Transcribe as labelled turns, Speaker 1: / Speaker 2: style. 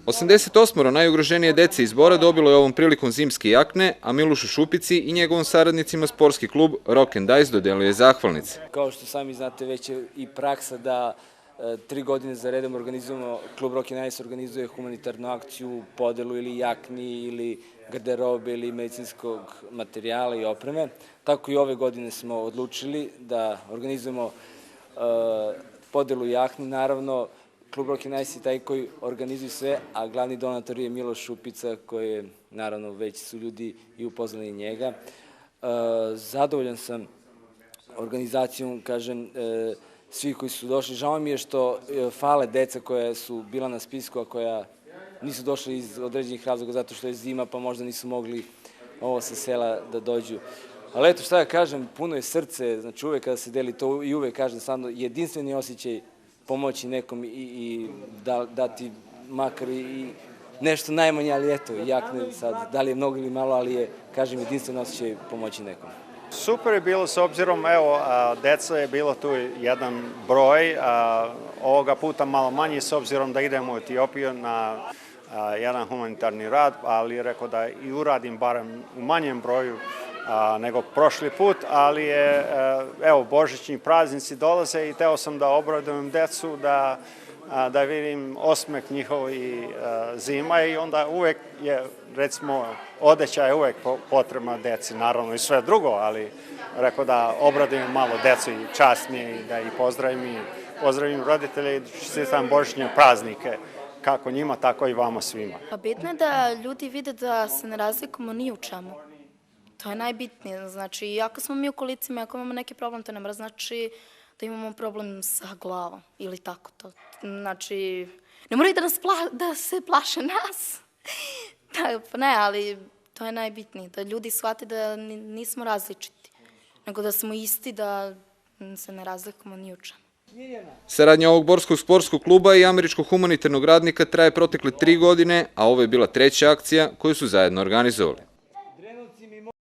Speaker 1: 88 najugroženije dece iz Bora dobilo je ovom prilikom zimske jakne, a Milošu Šupici i njegovom saradnicima sportski klub Rock and Dice dodeluje zahvalnice.
Speaker 2: Kao što sami znate, već je i praksa da 3 godine za redom organizujemo, klub Rock and Dice organizuje humanitarnu akciju, podelu ili jakni ili garderobe ili medicinskog materijala i opreme. Tako i ove godine smo odlučili da organizujemo podelu jakni. Naravno, klub Rock and Dice je taj koji organizuje sve, a glavni donator je Miloš Šupica, koji je, naravno, već su ljudi i upoznali njega. Zadovoljan sam organizacijom, kažem, svi koji su došli. Žao mi je što fale deca koja su bila na spisku, a koja nisu došli iz određenih razloga zato što je zima, pa možda nisu mogli ovo sa sela da dođu. Ali eto, šta da kažem, puno je srce, znači uvek kada se deli to i uvek kažem stvarno jedinstveni osjećaj pomoći nekom i dati makar i nešto najmanje, ali eto, jakne sad, da li je mnogo ili malo, ali je, kažem, jedinstven osjećaj pomoći nekom.
Speaker 3: Super je bilo s obzirom, evo, deca je bilo tu jedan broj, ovoga puta malo manje s obzirom da idemo u Etiopiju na jedan humanitarni rad, ali rekao da i uradim barem u manjem broju nego prošli put, ali je, evo, božićni praznici dolaze i teo sam da obradujem decu, da vidim osmeh njihov i zima i onda uvek je, recimo, odeća je uvek potrebna deci, naravno i sve drugo, ali rekao da obradujem malo decu i čast mi je i da ih pozdravim roditelje i čestitam božićne praznike, kako njima, tako i vama svima.
Speaker 4: Bitno je da ljudi vide da se ne razlikujemo ni u čemu. To je najbitnije, znači, iako smo mi u kolicima, ako imamo neki problem, to ne mora znači da imamo problem sa glavom ili tako to. Znači, ne moraju da se plaše nas. Pa ne, ali to je najbitnije, da ljudi shvate da nismo različiti, nego da smo isti, da se ne razlikujemo ni u čemu.
Speaker 1: Saradnja ovog borskog sportskog kluba i američkog humanitarnog radnika traje protekle 3 godine, a ovo je bila 3. akcija koju su zajedno organizovali.